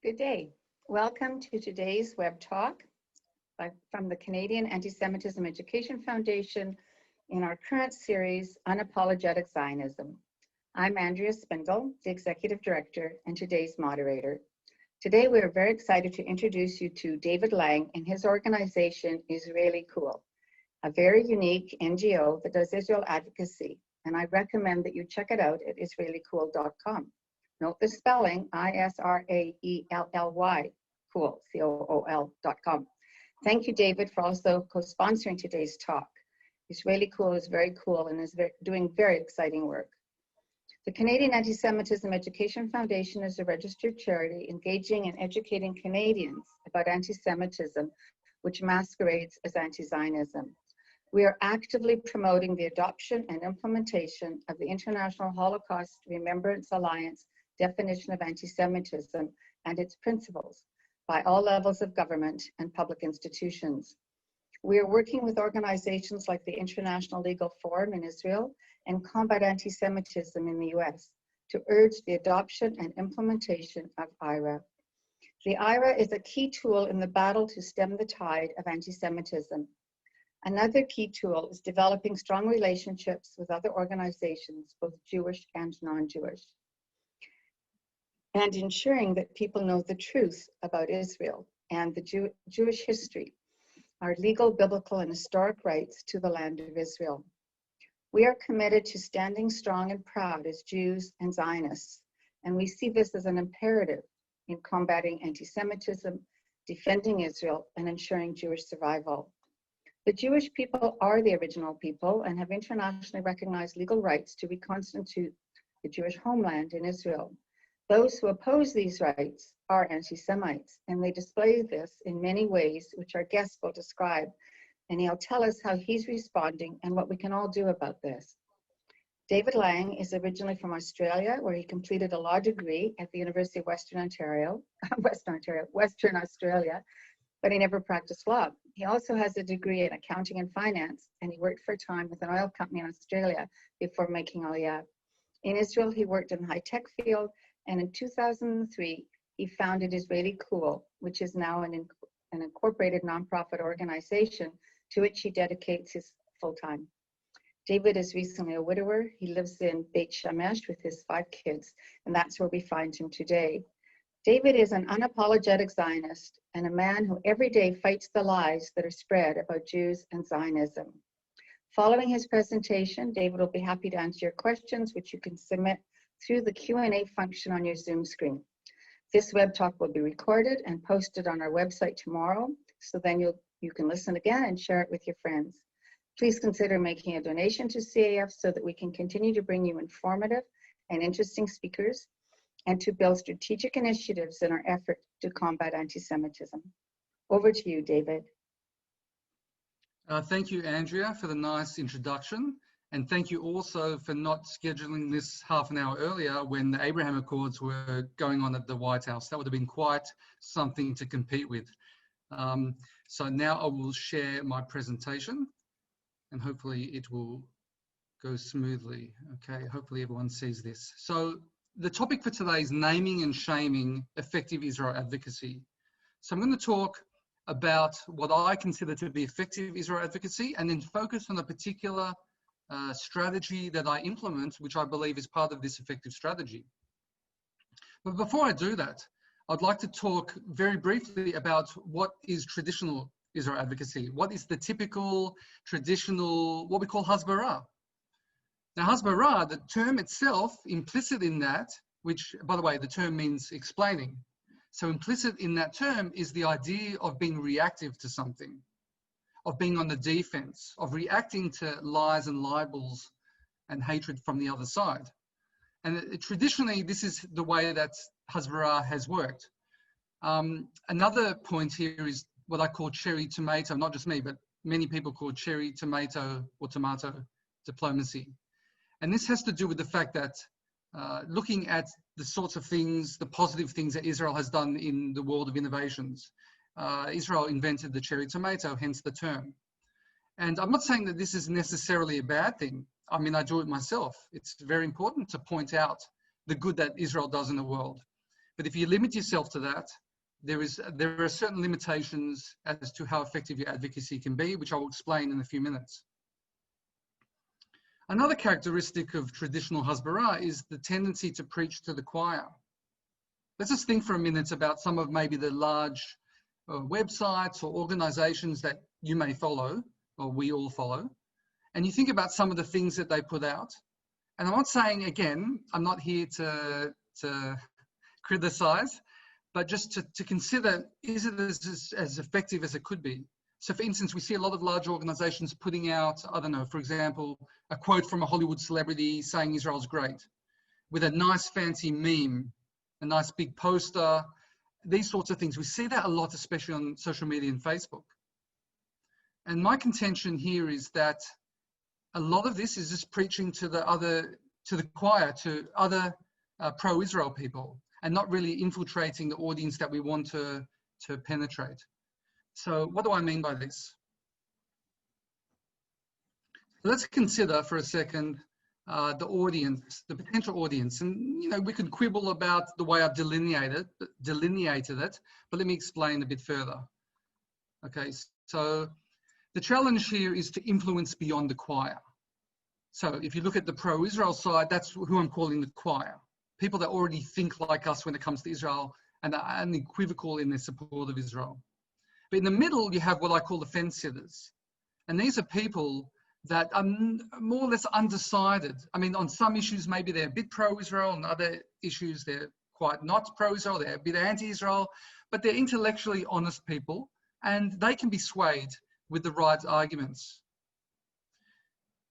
Good day. Welcome to today's web talk from the Canadian Anti-Semitism Education Foundation in our current series, Unapologetic Zionism. I'm Andrea Spindle, the Executive Director and today's moderator. Today, we are very excited to introduce you to David Lange and his organization, Israeli Cool, a very unique NGO that does Israel advocacy, and I recommend that you check it out at israelicool.com. Note the spelling, I-S-R-A-E-L-L-Y, cool, C-O-O-L.com. Thank you, David, for also co-sponsoring today's talk. Israeli Cool is very cool and is doing very exciting work. The Canadian Anti-Semitism Education Foundation is a registered charity engaging and educating Canadians about anti-Semitism, which masquerades as anti-Zionism. We are actively promoting the adoption and implementation of the International Holocaust Remembrance Alliance definition of anti-Semitism and its principles by all levels of government and public institutions. We are working with organizations like the International Legal Forum in Israel and Combat Anti-Semitism in the US to urge the adoption and implementation of IHRA. The IHRA is a key tool in the battle to stem the tide of anti-Semitism. Another key tool is developing strong relationships with other organizations, both Jewish and non-Jewish, and ensuring that people know the truth about Israel and the Jewish history, our legal, biblical, and historic rights to the land of Israel. We are committed to standing strong and proud as Jews and Zionists, and we see this as an imperative in combating anti-Semitism, defending Israel, and ensuring Jewish survival. The Jewish people are the original people and have internationally recognized legal rights to reconstitute the Jewish homeland in Israel. Those who oppose these rights are anti-Semites, and they display this in many ways, which our guest will describe, and he'll tell us how he's responding and what we can all do about this. David Lange is originally from Australia, where he completed a law degree at the University of Western Australia, but he never practiced law. He also has a degree in accounting and finance, and he worked for a time with an oil company in Australia before making Aliyah. In Israel, he worked in the high-tech field, and in 2003, he founded Israeli Cool, which is now an incorporated nonprofit organization to which he dedicates his full time. David is recently a widower. He lives in Beit Shemesh with his 5 kids, and that's where we find him today. David is an unapologetic Zionist and a man who every day fights the lies that are spread about Jews and Zionism. Following his presentation, David will be happy to answer your questions, which you can submit through the Q&A function on your Zoom screen. This web talk will be recorded and posted on our website tomorrow, so then you can listen again and share it with your friends. Please consider making a donation to CAEF so that we can continue to bring you informative and interesting speakers and to build strategic initiatives in our effort to combat anti-Semitism. Over to you, David. Thank you, Andrea, for the nice introduction. And thank you also for not scheduling this half an hour earlier when the Abraham Accords were going on at the White House. That would have been quite something to compete with. So now I will share my presentation and hopefully it will go smoothly. Okay, hopefully everyone sees this. So the topic for today is naming and shaming effective Israel advocacy. So I'm going to talk about what I consider to be effective Israel advocacy and then focus on a particular strategy that I implement, which I believe is part of this effective strategy. But before I do that, I'd like to talk very briefly about what is traditional Israel advocacy. What is the typical, traditional, what we call hasbara? Now, hasbara, the term itself, implicit in that, which, by the way, the term means explaining. So implicit in that term is the idea of being reactive to something, of being on the defense, of reacting to lies and libels and hatred from the other side. And traditionally, this is the way that hasbara has worked. Another point here is what I call cherry tomato, not just me, but many people call cherry tomato or tomato diplomacy. And this has to do with the fact that looking at the sorts of things, the positive things that Israel has done in the world of innovations. Israel invented the cherry tomato, hence the term. And I'm not saying that this is necessarily a bad thing. I mean, I do it myself. It's very important to point out the good that Israel does in the world. But if you limit yourself to that, there are certain limitations as to how effective your advocacy can be, which I will explain in a few minutes. Another characteristic of traditional Hasbara is the tendency to preach to the choir. Let's just think for a minute about some of maybe the large websites or organizations that you may follow, or we all follow, and you think about some of the things that they put out. And I'm not saying, again, I'm not here to criticize, but just to consider, is it as effective as it could be? So for instance, we see a lot of large organizations putting out, I don't know, for example, a quote from a Hollywood celebrity saying Israel's great, with a nice fancy meme, a nice big poster, these sorts of things. We see that a lot, especially on social media and Facebook. And my contention here is that a lot of this is just preaching to the choir, to other pro-Israel people, and not really infiltrating the audience that we want to penetrate. So what do I mean by this? Let's consider for a second the audience, the potential audience. And, you know, we could quibble about the way I've delineated it, but let me explain a bit further. Okay, so the challenge here is to influence beyond the choir. So if you look at the pro-Israel side, that's who I'm calling the choir. People that already think like us when it comes to Israel and are unequivocal in their support of Israel. But in the middle, you have what I call the fence sitters. And these are people that are more or less undecided. I mean, on some issues, maybe they're a bit pro-Israel, on other issues, they're quite not pro-Israel, they're a bit anti-Israel, but they're intellectually honest people, and they can be swayed with the right arguments.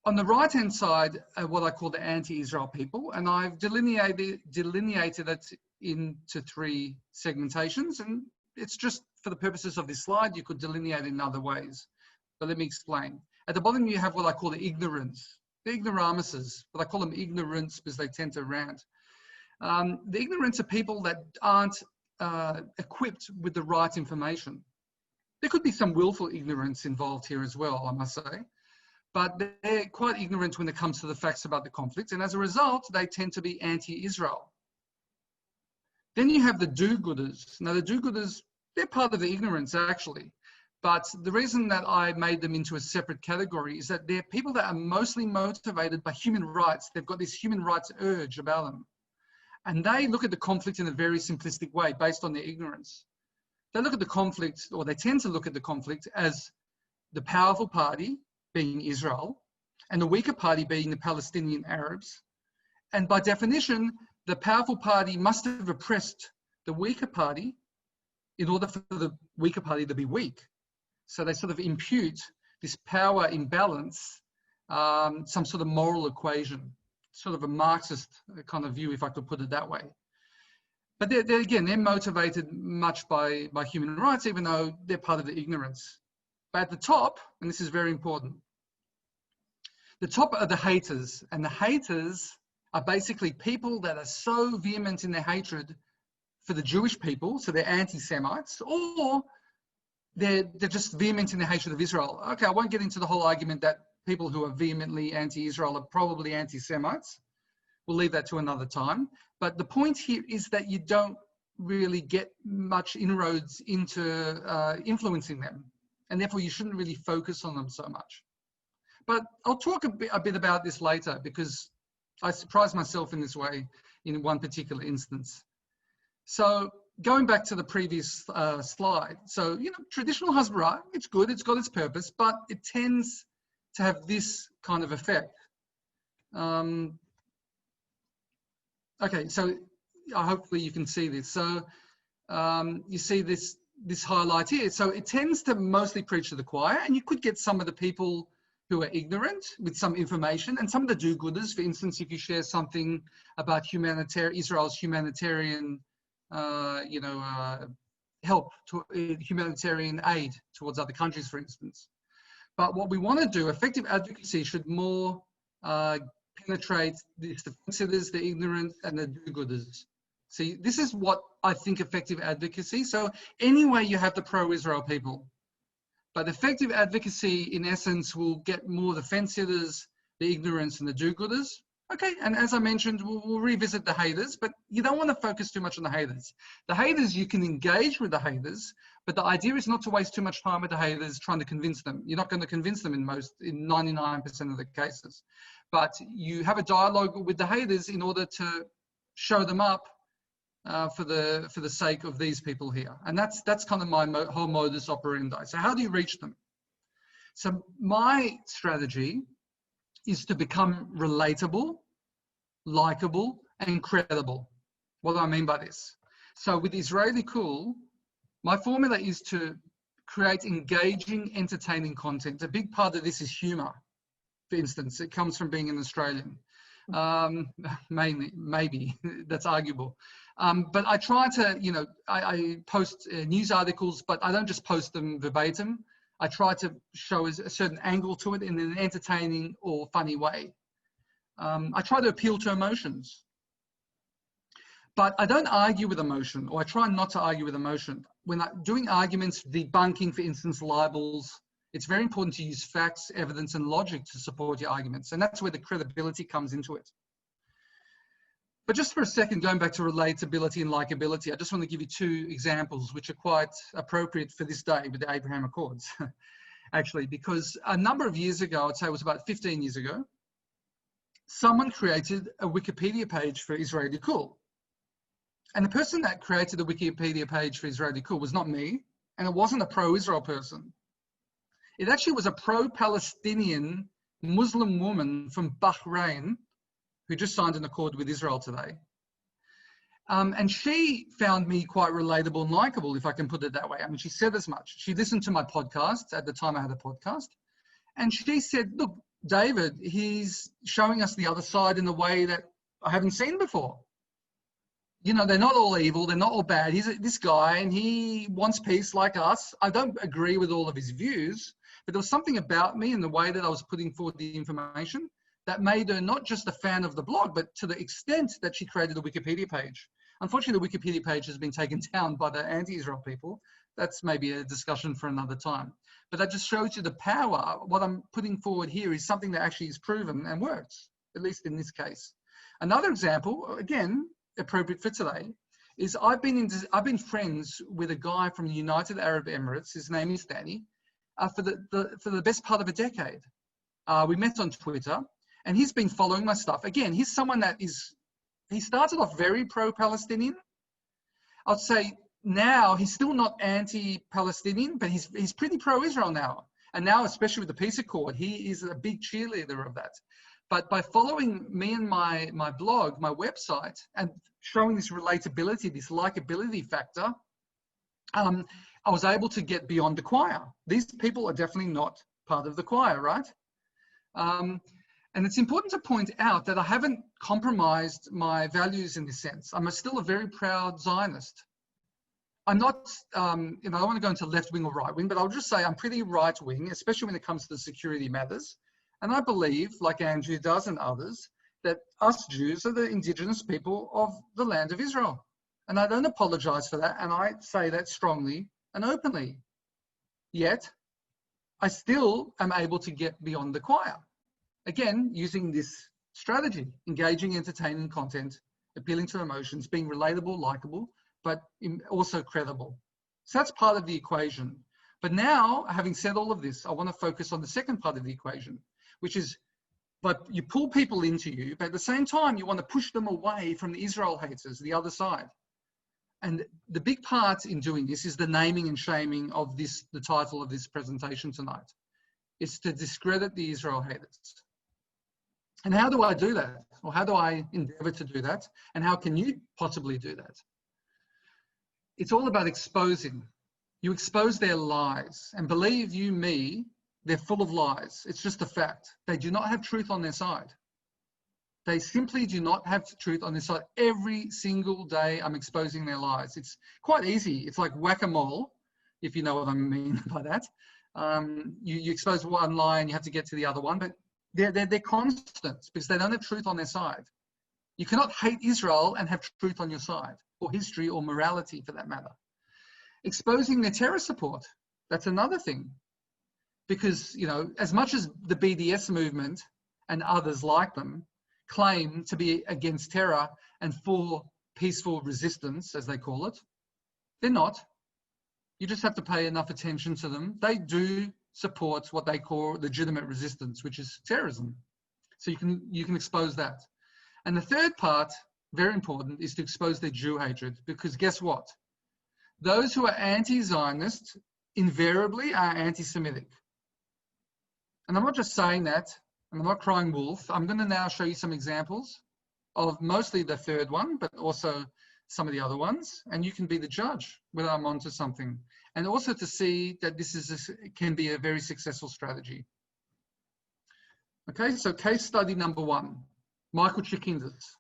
On the right-hand side are what I call the anti-Israel people, and I've delineated it into three segmentations, and it's just for the purposes of this slide, you could delineate it in other ways, but let me explain. At the bottom, you have what I call the ignorants, the ignoramuses, but I call them ignorants because they tend to rant. The ignorants are people that aren't equipped with the right information. There could be some willful ignorance involved here as well, I must say, but they're quite ignorant when it comes to the facts about the conflict, and as a result, they tend to be anti-Israel. Then you have the do-gooders. Now, the do-gooders, they're part of the ignorance, actually. But the reason that I made them into a separate category is that they're people that are mostly motivated by human rights. They've got this human rights urge about them. And they look at the conflict in a very simplistic way based on their ignorance. They look at the conflict, or they tend to look at the conflict as the powerful party being Israel and the weaker party being the Palestinian Arabs. And by definition, the powerful party must have oppressed the weaker party in order for the weaker party to be weak. So they sort of impute this power imbalance, some sort of moral equation, sort of a Marxist kind of view, if I could put it that way. But they're motivated much by human rights, even though they're part of the ignorance. But at the top, and this is very important, the top are the haters. And the haters are basically people that are so vehement in their hatred for the Jewish people, so they're anti-Semites, or they're just vehement in their hatred of Israel. Okay, I won't get into the whole argument that people who are vehemently anti-Israel are probably anti-Semites. We'll leave that to another time. But the point here is that you don't really get much inroads into influencing them. And therefore, you shouldn't really focus on them so much. But I'll talk a bit about this later, because I surprised myself in this way in one particular instance. So going back to the previous slide. So, you know, traditional Hasbara, it's good, it's got its purpose, but it tends to have this kind of effect. Okay, so hopefully you can see this. So you see this highlight here. So it tends to mostly preach to the choir, and you could get some of the people who are ignorant with some information, and some of the do-gooders. For instance, if you share something about Israel's humanitarian, help to humanitarian aid towards other countries, for instance. But what we want to do, effective advocacy should more penetrate the fence-sitters, the ignorant, and the do-gooders. See, this is what I think effective advocacy. So anyway, you have the pro-Israel people, but effective advocacy, in essence, will get more the fence-sitters, the ignorance, and the do-gooders. Okay, and as I mentioned, we'll revisit the haters, but you don't want to focus too much on the haters. The haters, you can engage with the haters, but the idea is not to waste too much time with the haters trying to convince them. You're not going to convince them in 99% of the cases. But you have a dialogue with the haters in order to show them up for the sake of these people here. And that's kind of my whole modus operandi. So how do you reach them? So my strategy is to become relatable, likable, and credible. What do I mean by this? So with Israeli Cool, my formula is to create engaging, entertaining content. A big part of this is humor. For instance, it comes from being an Australian. Mainly, maybe, that's arguable. But I try to, I post news articles, but I don't just post them verbatim. I try to show a certain angle to it in an entertaining or funny way. I try to appeal to emotions. But I don't argue with emotion, or I try not to argue with emotion. When I'm doing arguments, debunking, for instance, libels, it's very important to use facts, evidence, and logic to support your arguments. And that's where the credibility comes into it. But just for a second, going back to relatability and likability, I just want to give you two examples which are quite appropriate for this day with the Abraham Accords, actually, because a number of years ago, I'd say it was about 15 years ago, someone created a Wikipedia page for Israeli Cool. And the person that created the Wikipedia page for Israeli Cool was not me, and it wasn't a pro-Israel person. It actually was a pro-Palestinian Muslim woman from Bahrain who just signed an accord with Israel today. And she found me quite relatable and likable, if I can put it that way. I mean, she said as much. She listened to my podcast. At the time I had a podcast. And she said, look, David, he's showing us the other side in a way that I haven't seen before. You know, they're not all evil. They're not all bad. He's this guy and he wants peace like us. I don't agree with all of his views, but there was something about me and the way that I was putting forward the information that made her not just a fan of the blog, but to the extent that she created a Wikipedia page. Unfortunately, the Wikipedia page has been taken down by the anti-Israel people. That's maybe a discussion for another time. But that just shows you the power. What I'm putting forward here is something that actually is proven and works, at least in this case. Another example, again, appropriate for today, is I've been friends with a guy from the United Arab Emirates. His name is Danny, for the best part of a decade. We met on Twitter. And he's been following my stuff. Again, he's someone that he started off very pro-Palestinian. I'd say now he's still not anti-Palestinian, but he's pretty pro-Israel now. And now, especially with the peace accord, he is a big cheerleader of that. But by following me and my blog, my website, and showing this relatability, this likability factor, I was able to get beyond the choir. These people are definitely not part of the choir, right? And it's important to point out that I haven't compromised my values in this sense. I'm still a very proud Zionist. I'm not, I don't want to go into left wing or right wing, but I'll just say I'm pretty right wing, especially when it comes to security matters. And I believe, like Andrew does and others, that us Jews are the indigenous people of the land of Israel. And I don't apologize for that. And I say that strongly and openly. Yet, I still am able to get beyond the choir. Again, using this strategy, engaging, entertaining content, appealing to emotions, being relatable, likable, but also credible. So that's part of the equation. But now, having said all of this, I want to focus on the second part of the equation, which is, but you pull people into you, but at the same time, you want to push them away from the Israel haters, the other side. And the big part in doing this is the naming and shaming of this, the title of this presentation tonight. It's to discredit the Israel haters. And how do I do that? Or how do I endeavor to do that? And how can you possibly do that? It's all about exposing. You expose their lies. And believe you me, they're full of lies. It's just a fact. They do not have truth on their side. They simply do not have truth on their side. Every single day I'm exposing their lies. It's quite easy. It's like whack-a-mole, if you know what I mean by that. You expose one lie and you have to get to the other one, but they're constant because they don't have truth on their side. You cannot hate Israel and have truth on your side, or history or morality for that matter. Exposing their terror support, that's another thing. Because, you know, as much as the BDS movement and others like them claim to be against terror and for peaceful resistance, as they call it. They're not. You just have to pay enough attention to them. They do support what they call legitimate resistance, which is terrorism. So you can expose that. And the third part, very important, is to expose their Jew hatred, because guess what? Those who are anti-Zionist invariably are anti-Semitic. And I'm not just saying that, and I'm not crying wolf. I'm going to now show you some examples of mostly the third one, but also some of the other ones, and you can be the judge whether I'm onto something. And also to see that this can be a very successful strategy. Okay, so case study number 1, Michael Chikindis.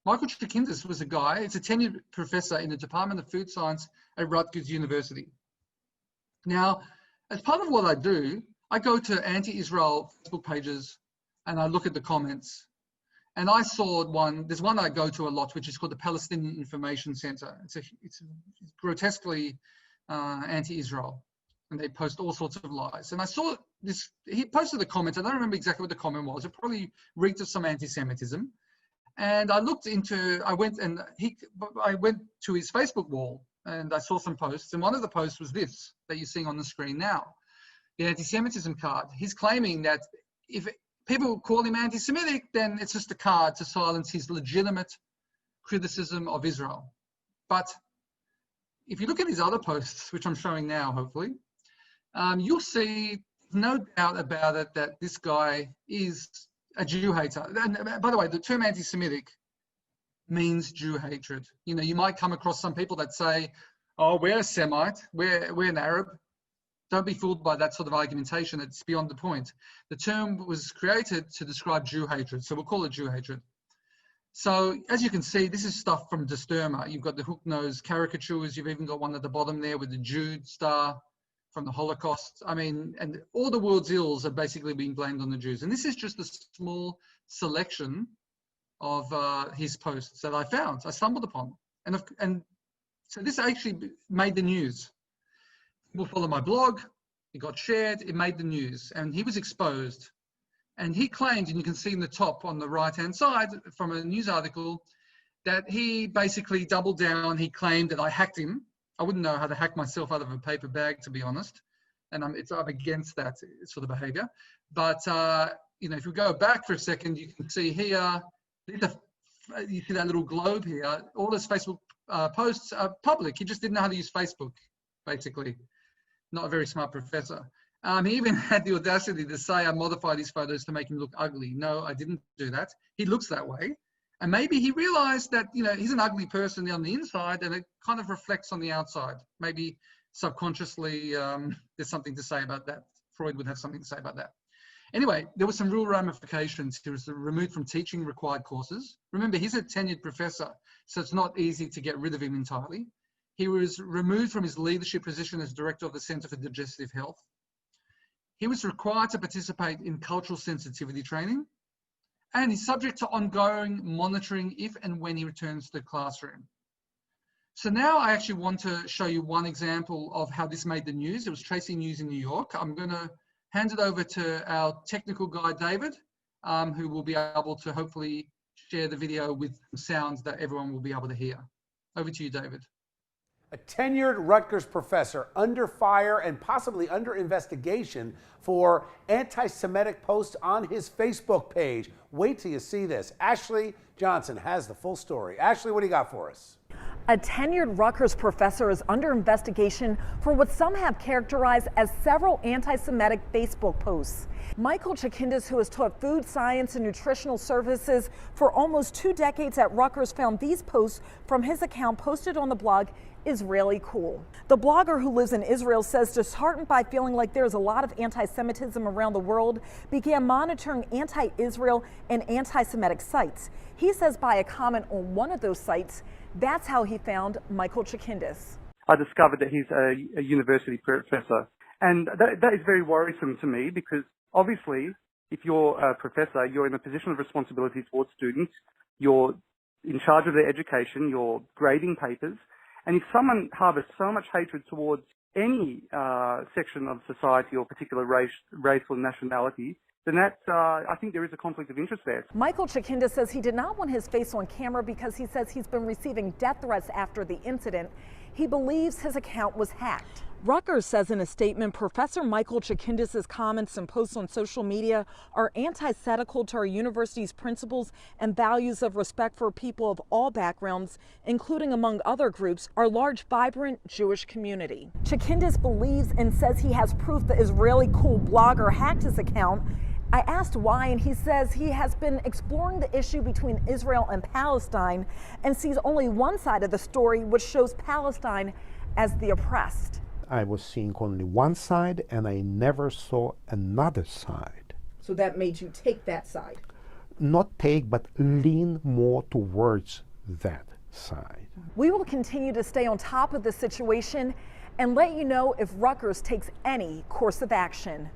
Michael Chikindis was a guy, it's a tenured professor in the Department of Food Science at Rutgers University. Now, as part of what I do, I go to anti-Israel Facebook pages and I look at the comments. And I saw there's one I go to a lot, which is called the Palestinian Information Center. It's grotesquely anti-Israel, and they post all sorts of lies. And I saw this, he posted a comment, I don't remember exactly what the comment was. It probably reeked of some anti-Semitism. And I went to his Facebook wall and I saw some posts. And one of the posts was this that you're seeing on the screen now, the anti-Semitism card. He's claiming that if people call him anti-Semitic, then it's just a card to silence his legitimate criticism of Israel. But if you look at his other posts, which I'm showing now, hopefully, you'll see no doubt about it that this guy is a Jew hater. And by the way, the term anti-Semitic means Jew hatred. You know, you might come across some people that say, oh, we're a Semite, we're an Arab. Don't be fooled by that sort of argumentation. It's beyond the point. The term was created to describe Jew hatred, so we'll call it Jew hatred. So as you can see, this is stuff from Disturma. You've got the hook-nosed caricatures. You've even got one at the bottom there with the Jude star from the Holocaust. I mean, and all the world's ills are basically being blamed on the Jews. And this is just a small selection of his posts that I found, I stumbled upon. And so this actually made the news. People follow my blog, it got shared, it made the news, and he was exposed. And he claimed, and you can see in the top on the right-hand side from a news article, that he basically doubled down. He claimed that I hacked him. I wouldn't know how to hack myself out of a paper bag, to be honest. And I'm against that sort of behavior. But, you know, if we go back for a second, you can see here, you see that little globe here, all his Facebook posts are public. He just didn't know how to use Facebook, basically. Not a very smart professor. He even had the audacity to say I modified his photos to make him look ugly. No, I didn't do that. He looks that way. And maybe he realized that, you know, he's an ugly person on the inside and it kind of reflects on the outside. Maybe subconsciously there's something to say about that. Freud would have something to say about that. Anyway, there were some real ramifications. He was removed from teaching required courses. Remember, he's a tenured professor, so it's not easy to get rid of him entirely. He was removed from his leadership position as director of the Center for Digestive Health. He was required to participate in cultural sensitivity training, and he's subject to ongoing monitoring if and when he returns to the classroom. So now I actually want to show you one example of how this made the news. It was Tracy News in New York. I'm going to hand it over to our technical guy, David, who will be able to hopefully share the video with sounds that everyone will be able to hear. Over to you, David. A tenured Rutgers professor under fire and possibly under investigation for anti-Semitic posts on his Facebook page. Wait till you see this. Ashley Johnson has the full story. Ashley, what do you got for us? A tenured Rutgers professor is under investigation for what some have characterized as several anti-Semitic Facebook posts. Michael Chikindis, who has taught food science and nutritional services for almost 2 decades at Rutgers, found these posts from his account posted on the blog Israeli Cool. The blogger, who lives in Israel, says disheartened by feeling like there's a lot of anti-Semitism around the world, began monitoring anti-Israel and anti-Semitic sites. He says by a comment on one of those sites, that's how he found Michael Chikindis. I discovered that he's a university professor. And that is very worrisome to me because obviously if you're a professor, you're in a position of responsibility towards students. You're in charge of their education. You're grading papers. And if someone harbors so much hatred towards any section of society or particular race or nationality, then that's, I think there is a conflict of interest there. Michael Chakinda says he did not want his face on camera because he says he's been receiving death threats after the incident. He believes his account was hacked. Rutgers says in a statement, Professor Michael Chakinda's comments and posts on social media are antithetical to our university's principles and values of respect for people of all backgrounds, including, among other groups, our large, vibrant Jewish community. Chakinda believes and says he has proof the Israeli cool blogger hacked his account. I asked why, and he says he has been exploring the issue between Israel and Palestine and sees only one side of the story, which shows Palestine as the oppressed. I was seeing only one side, and I never saw another side. So that made you take that side? Not take, but lean more towards that side. We will continue to stay on top of the situation and let you know if Rutgers takes any course of action.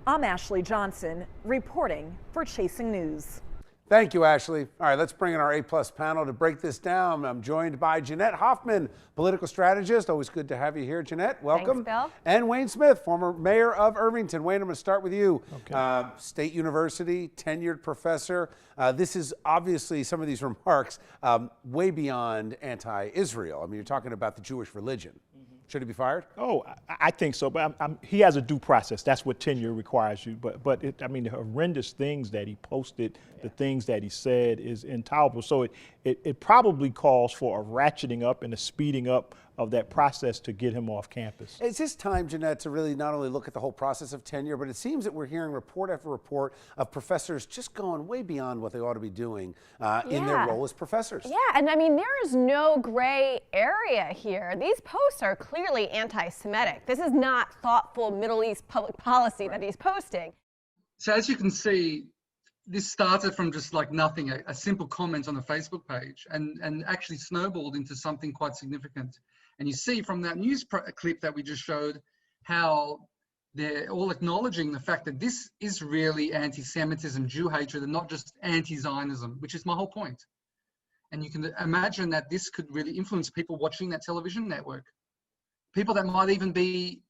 I'm Ashley Johnson, reporting for Chasing News. Thank you, Ashley. All right, let's bring in our A-plus panel to break this down. I'm joined by Jeanette Hoffman, political strategist. Always good to have you here, Jeanette. Welcome. Thanks, Bill. And Wayne Smith, former mayor of Irvington. Wayne, I'm going to start with you. Okay. State University, tenured professor. This is obviously some of these remarks way beyond anti-Israel. I mean, you're talking about the Jewish religion. Should he be fired? Oh, I think so, but he has a due process. That's what tenure requires you. But I mean, the horrendous things that he posted, the things that he said is intolerable. So it probably calls for a ratcheting up and a speeding up of that process to get him off campus. It's this time, Jeanette, to really not only look at the whole process of tenure, but it seems that we're hearing report after report of professors just going way beyond what they ought to be doing in their role as professors. Yeah, and I mean, there is no gray area here. These posts are clearly anti-Semitic. This is not thoughtful Middle East public policy that he's posting. So as you can see, this started from just like nothing, a simple comment on a Facebook page, and actually snowballed into something quite significant. And you see from that news clip that we just showed how they're all acknowledging the fact that this is really anti-Semitism, Jew hatred, and not just anti-Zionism, which is my whole point. And you can imagine that this could really influence people watching that television network. People that might even be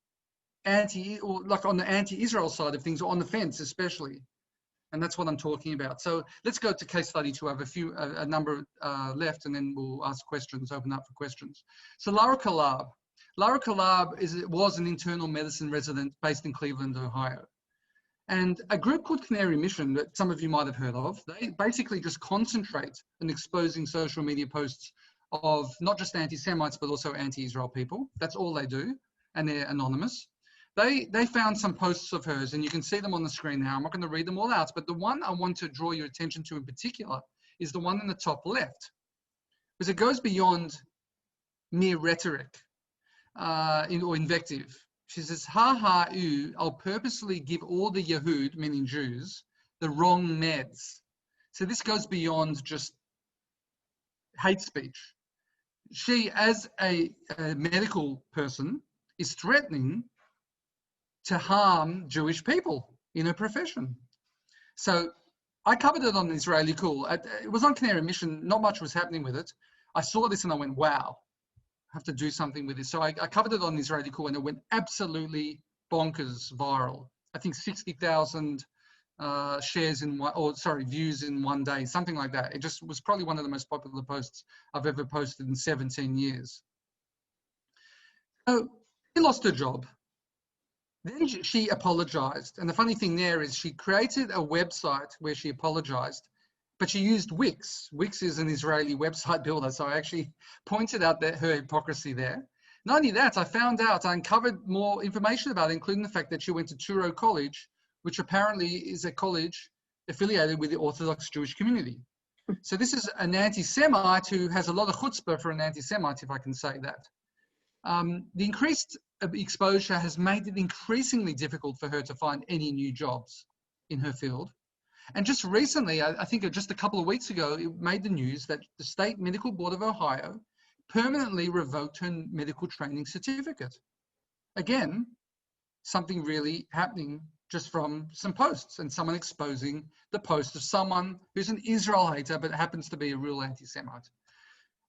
or like on the anti-Israel side of things, or on the fence especially. And that's what I'm talking about. So let's go to case study 2. I have a number left, and then we'll ask questions, open up for questions. So Lara Kalab. Lara Kalab was an internal medicine resident based in Cleveland, Ohio. And a group called Canary Mission, that some of you might have heard of, they basically just concentrate on exposing social media posts of not just anti-Semites, but also anti-Israel people. That's all they do, and they're anonymous. They found some posts of hers, and you can see them on the screen now. I'm not going to read them all out, but the one I want to draw your attention to in particular is the one in the top left, because it goes beyond mere rhetoric or invective. She says, I'll purposely give all the Yehud, meaning Jews, the wrong meds. So this goes beyond just hate speech. She, as a medical person, is threatening to harm Jewish people in her profession. So I covered it on the Israeli Cool. It was on Canary Mission. Not much was happening with it. I saw this and I went, wow, I have to do something with this. So I covered it on the Israeli Cool, and it went absolutely bonkers viral. I think 60,000 views in one day, something like that. It just was probably one of the most popular posts I've ever posted in 17 years. So she lost her job. Then she apologized. And the funny thing there is she created a website where she apologized, but she used Wix. Wix is an Israeli website builder. So I actually pointed out her hypocrisy there. Not only that, I uncovered more information about it, including the fact that she went to Touro College, which apparently is a college affiliated with the Orthodox Jewish community. So this is an anti-Semite who has a lot of chutzpah for an anti-Semite, if I can say that. The increased exposure has made it increasingly difficult for her to find any new jobs in her field. And just recently, I think just a couple of weeks ago, it made the news that the State Medical Board of Ohio permanently revoked her medical training certificate. Again, something really happening just from some posts and someone exposing the post of someone who's an Israel hater but happens to be a real anti-Semite.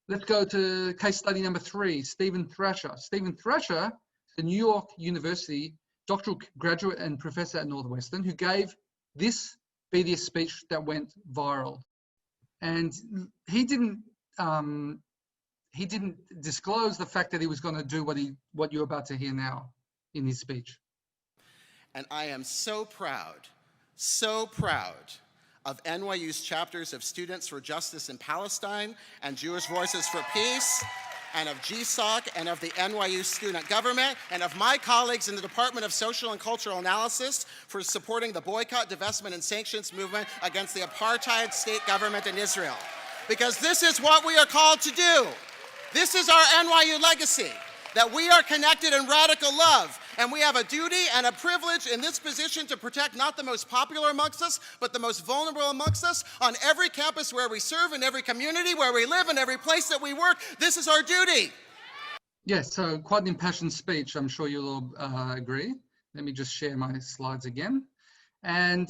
Let's go to case study number 3, Stephen Thrasher. Stephen Thrasher, the New York University doctoral graduate and professor at Northwestern, who gave this be the speech that went viral. And he didn't disclose the fact that he was going to do what you're about to hear now in his speech. And I am so proud of NYU's chapters of Students for Justice in Palestine and Jewish Voices for Peace, and of GSOC, and of the NYU student government, and of my colleagues in the Department of Social and Cultural Analysis for supporting the boycott, divestment, and sanctions movement against the apartheid state government in Israel. Because this is what we are called to do. This is our NYU legacy, that we are connected in radical love, and we have a duty and a privilege in this position to protect not the most popular amongst us, but the most vulnerable amongst us on every campus where we serve, in every community where we live, in every place that we work. This is our duty. Yes, so quite an impassioned speech, I'm sure you'll all agree. Let me just share my slides again. And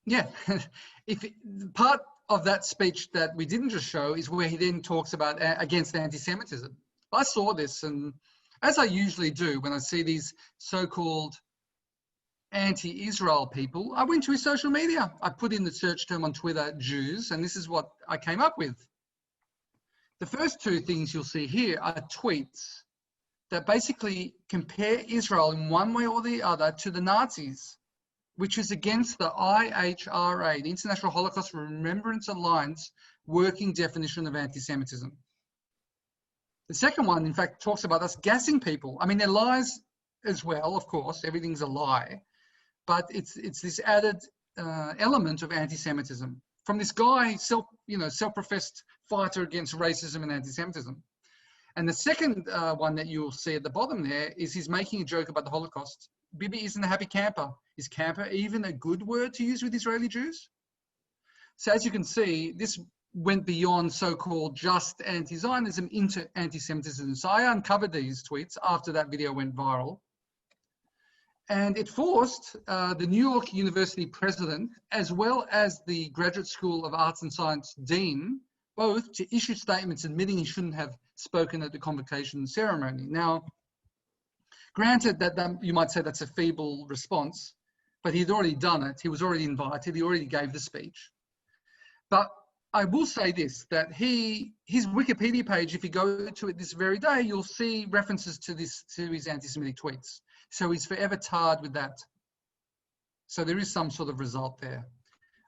yeah, part of that speech that we didn't just show is where he then talks about against anti-Semitism. I saw this, and as I usually do when I see these so-called anti-Israel people, I went to his social media. I put in the search term on Twitter, Jews, and this is what I came up with. The first two things you'll see here are tweets that basically compare Israel in one way or the other to the Nazis, which is against the IHRA, the International Holocaust Remembrance Alliance, working definition of anti-Semitism. The second one, in fact, talks about us gassing people. I mean, they're lies as well, of course. Everything's a lie. But it's this added element of anti-Semitism from this guy, self-professed fighter against racism and anti-Semitism. And the second one that you'll see at the bottom there is he's making a joke about the Holocaust. Bibi isn't a happy camper. Is camper even a good word to use with Israeli Jews? So as you can see, this went beyond so-called just anti-Zionism into anti-Semitism. So I uncovered these tweets after that video went viral. And it forced the New York University president, as well as the Graduate School of Arts and Science dean, both to issue statements admitting he shouldn't have spoken at the convocation ceremony. Now, granted that you might say that's a feeble response, but he'd already done it. He was already invited. He already gave the speech. But I will say this, that his Wikipedia page, if you go to it this very day, you'll see references to his anti-Semitic tweets. So he's forever tarred with that. So there is some sort of result there.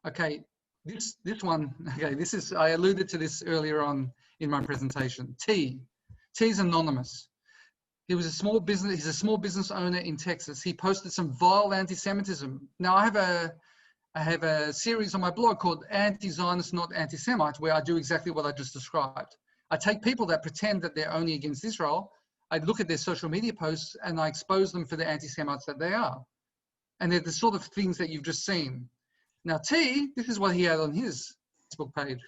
Okay, this one, okay, this is, I alluded to this earlier on in my presentation. T is anonymous. He's a small business owner in Texas. He posted some vile anti-Semitism. Now I have a series on my blog called Anti-Zionist, Not Anti-Semite, where I do exactly what I just described. I take people that pretend that they're only against Israel, I look at their social media posts and I expose them for the anti-Semites that they are. And they're the sort of things that you've just seen. Now T, this is what he had on his Facebook page.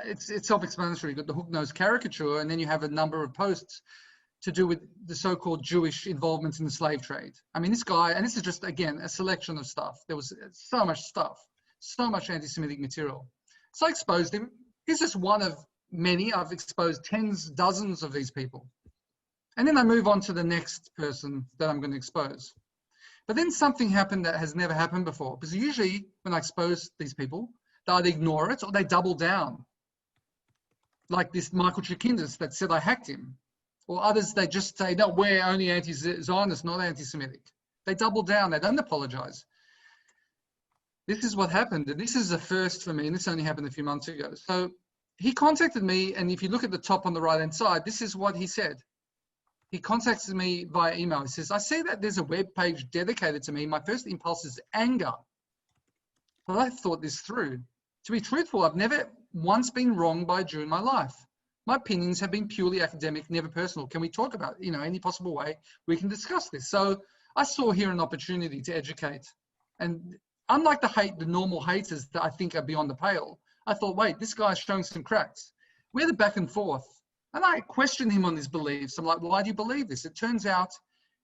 It's self-explanatory. You've got the hook-nosed caricature, and then you have a number of posts to do with the so-called Jewish involvement in the slave trade. I mean, this guy, and this is just, again, a selection of stuff. There was so much stuff, so much anti-Semitic material. So I exposed him. He's just one of many. I've exposed tens, dozens of these people. And then I move on to the next person that I'm going to expose. But then something happened that has never happened before. Because usually when I expose these people, they either ignore it or they double down. Like this Michael Chikindis that said I hacked him. Or others, they just say, no, we're only anti-Zionist, not anti-Semitic. They double down, they don't apologize. This is what happened, and this is a first for me, and this only happened a few months ago. So he contacted me, and if you look at the top on the right-hand side, this is what he said. He contacted me via email. He says, I see that there's a web page dedicated to me. My first impulse is anger. But I thought this through. To be truthful, I've never once been wronged by a Jew in my life. My opinions have been purely academic, never personal. Can we talk about, any possible way we can discuss this? So I saw here an opportunity to educate. And unlike the normal haters that I think are beyond the pale, I thought, wait, this guy's showing some cracks. We had a back and forth. And I questioned him on his beliefs. I'm like, why do you believe this? It turns out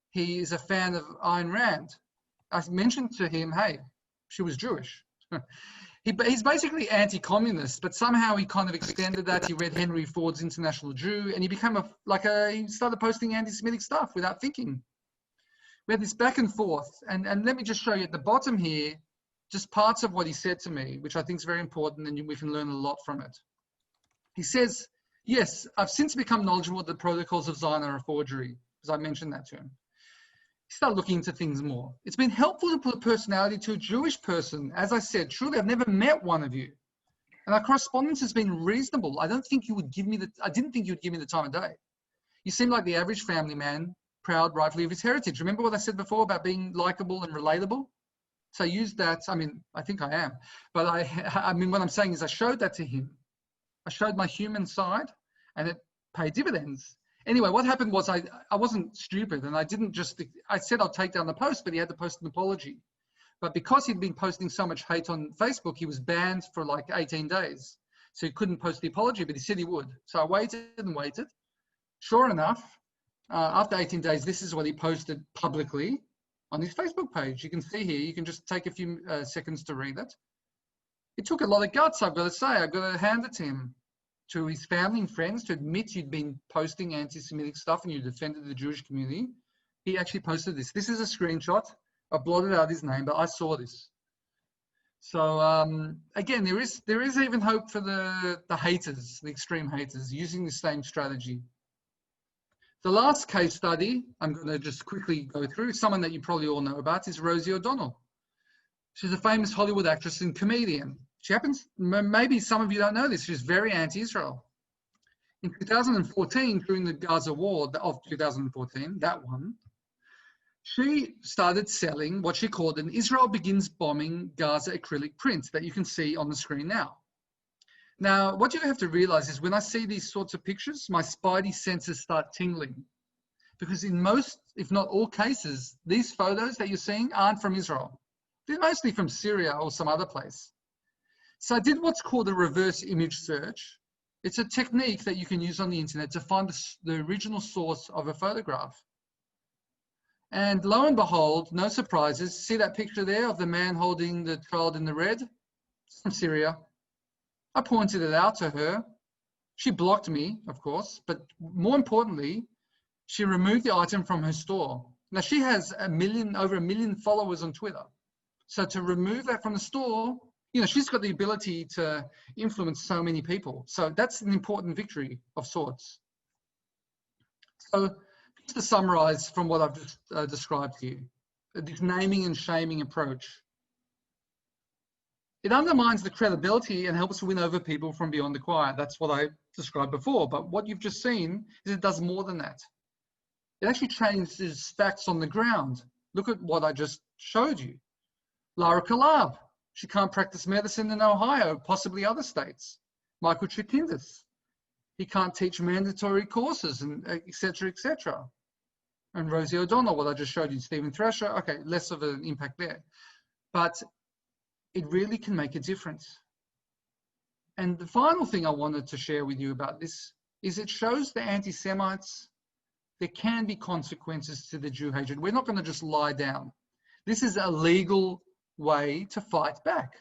he is a fan of Ayn Rand. I mentioned to him, hey, she was Jewish. He's basically anti-communist, but somehow he kind of extended that. He read Henry Ford's International Jew, and he became he started posting anti-Semitic stuff without thinking. we had this back and forth. And let me just show you at the bottom here, just parts of what he said to me, which I think is very important, and we can learn a lot from it. He says, yes, I've since become knowledgeable that the protocols of Zion are a forgery, because I mentioned that to him. He started looking into things more. It's been helpful to put a personality to a Jewish person. As I said, truly, I've never met one of you. And our correspondence has been reasonable. I didn't think you would give me the time of day. You seem like the average family man, proud rightfully of his heritage. Remember what I said before about being likable and relatable? So I used that. I mean, I think I am. But I mean, what I'm saying is I showed that to him. I showed my human side, and it paid dividends. Anyway, what happened was I wasn't stupid, and I said I'll take down the post, but he had to post an apology. But because he'd been posting so much hate on Facebook, he was banned for like 18 days. So he couldn't post the apology, but he said he would. So I waited and waited. Sure enough, after 18 days, this is what he posted publicly on his Facebook page. You can see here, you can just take a few seconds to read it. It took a lot of guts, I've got to say. I've got to hand it to him, to his family and friends, to admit you'd been posting anti-Semitic stuff and you defended the Jewish community. He actually posted this. This is a screenshot. I blotted out his name, but I saw this. So again, there is even hope for the haters, the extreme haters, using the same strategy. The last case study I'm going to just quickly go through, someone that you probably all know about, is Rosie O'Donnell. She's a famous Hollywood actress and comedian. She happens, maybe some of you don't know this, she's very anti-Israel. In 2014, during the Gaza war of 2014, that one, she started selling what she called an Israel Begins Bombing Gaza acrylic print that you can see on the screen now. Now, what you have to realize is when I see these sorts of pictures, my spidey senses start tingling. Because in most, if not all cases, these photos that you're seeing aren't from Israel. They're mostly from Syria or some other place. So I did what's called a reverse image search. It's a technique that you can use on the internet to find the original source of a photograph. And lo and behold, no surprises. See that picture there of the man holding the child in the red? It's from Syria. I pointed it out to her. She blocked me, of course, but more importantly, she removed the item from her store. Now she has over a million followers on Twitter. So to remove that from the store, you know, she's got the ability to influence so many people. So that's an important victory of sorts. So just to summarize from what I've just described to you, this naming and shaming approach. It undermines the credibility and helps win over people from beyond the choir. That's what I described before. But what you've just seen is it does more than that. It actually changes facts on the ground. Look at what I just showed you. Lara Kalab, she can't practice medicine in Ohio, possibly other states. Michael Chikindis, he can't teach mandatory courses, and et cetera, et cetera. And Rosie O'Donnell, what I just showed you, Stephen Thrasher, okay, less of an impact there. But it really can make a difference. And the final thing I wanted to share with you about this is it shows the anti-Semites there can be consequences to the Jew hatred. We're not going to just lie down. This is a legal way to fight back.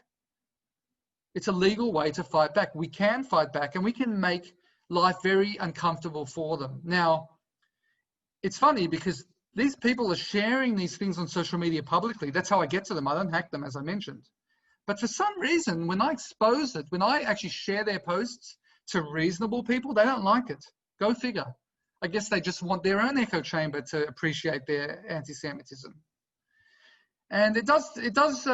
It's a legal way to fight back. We can fight back and we can make life very uncomfortable for them. Now, it's funny because these people are sharing these things on social media publicly. That's how I get to them. I don't hack them, as I mentioned. But for some reason, when I expose it, when I actually share their posts to reasonable people, they don't like it. Go figure. I guess they just want their own echo chamber to appreciate their anti-Semitism. And it does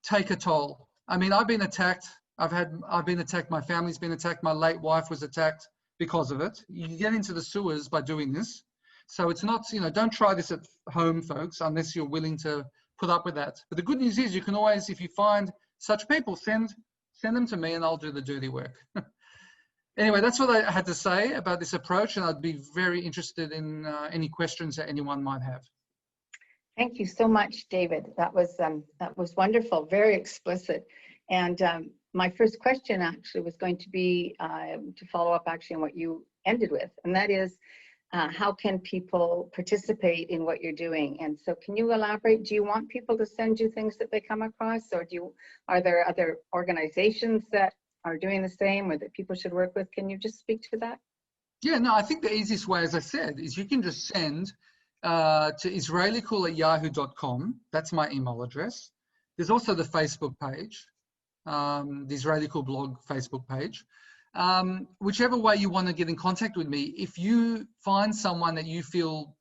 take a toll. I mean, I've been attacked. I've been attacked. My family's been attacked. My late wife was attacked because of it. You get into the sewers by doing this. So it's not, you know, don't try this at home, folks, unless you're willing to put up with that. But the good news is you can always, if you find such people, send them to me and I'll do the dirty work. Anyway, that's what I had to say about this approach, and I'd be very interested in any questions that anyone might have. Thank you so much, David. That was wonderful, very explicit. And my first question actually was going to be to follow up actually on what you ended with, and that is how can people participate in what you're doing? And so can you elaborate? Do you want people to send you things that they come across, or are there other organizations that are doing the same or that people should work with? Can you just speak to that? Yeah, no, I think the easiest way, as I said, is you can just send to israelicool@yahoo.com. That's my email address. There's also the Facebook page, the Israeli Cool blog Facebook page. Whichever way you want to get in contact with me, if you find someone that you feel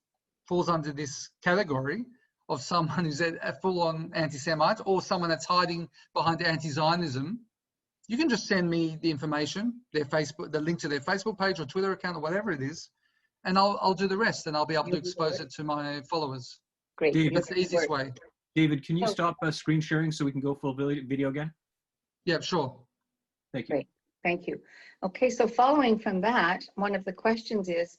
falls under this category of someone who's a full-on anti-Semite or someone that's hiding behind anti-Zionism, you can just send me the information, the link to their Facebook page or Twitter account or whatever it is, and I'll do the rest, and I'll be able to expose it to my followers. Great. David, That's the easiest way. David, can you stop screen sharing so we can go full video again? Yeah, sure. Thank you. Great. Thank you. Okay, so following from that, one of the questions is,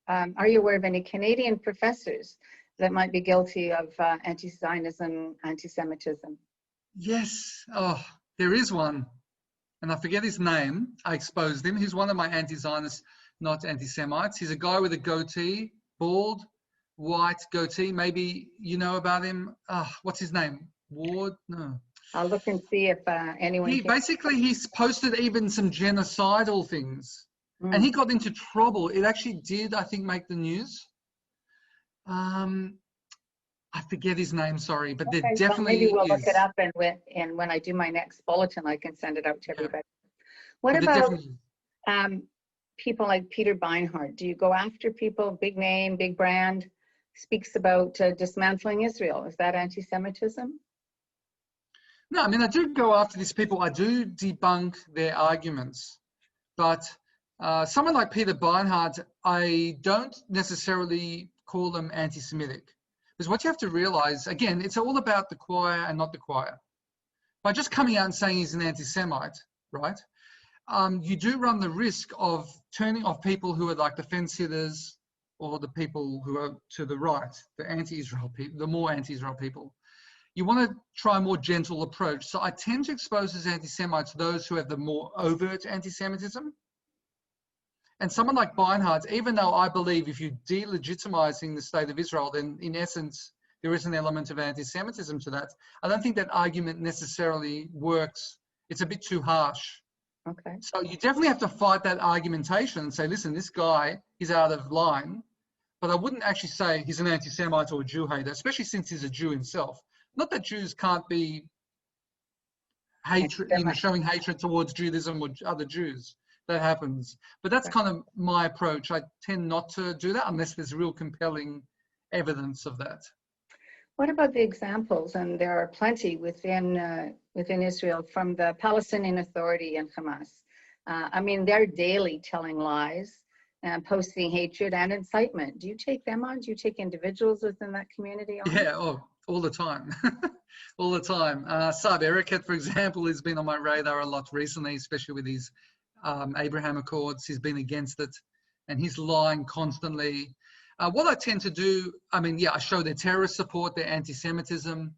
are you aware of any Canadian professors that might be guilty of anti-Zionism, anti-Semitism? Yes. Oh, there is one. And I forget his name. I exposed him. He's one of my anti-Zionists, not anti-Semites. He's a guy with a goatee, bald, white goatee. Maybe you know about him. What's his name? Ward? No. I'll look and see if anyone he's posted even some genocidal things. And he got into trouble. It actually did, I think, make the news. I forget his name, sorry, but there definitely maybe we'll is. Look it up, and when I do my next bulletin, I can send it out to everybody. What about people like Peter Beinart? Do you go after people, big name, big brand, speaks about dismantling Israel? Is that anti-Semitism? No, I mean, I do go after these people. I do debunk their arguments. But someone like Peter Beinart, I don't necessarily call them anti-Semitic. Because what you have to realize, again, it's all about the choir and not the choir. By just coming out and saying he's an anti-Semite, right, you do run the risk of turning off people who are like the fence sitters or the people who are to the right, the anti-Israel people, the more anti-Israel people. You want to try a more gentle approach. So I tend to expose as anti-Semites those who have the more overt anti-Semitism. And someone like Beinart, even though I believe if you're delegitimizing the state of Israel, then in essence, there is an element of anti-Semitism to that. I don't think that argument necessarily works. It's a bit too harsh. Okay. So you definitely have to fight that argumentation and say, listen, this guy is out of line. But I wouldn't actually say he's an anti-Semite or a Jew hater, especially since he's a Jew himself. Not that Jews can't be hatred, showing hatred towards Judaism or other Jews. That happens. But that's kind of my approach. I tend not to do that unless there's real compelling evidence of that. What about the examples? And there are plenty within Israel from the Palestinian Authority and Hamas. I mean, they're daily telling lies and posting hatred and incitement. Do you take them on? Do you take individuals within that community on? Yeah, all the time. All the time. Saab Erekat, for example, has been on my radar a lot recently, especially with these Abraham Accords. He's been against it and he's lying constantly. What I tend to do, I mean, yeah, I show their terrorist support, their anti-Semitism,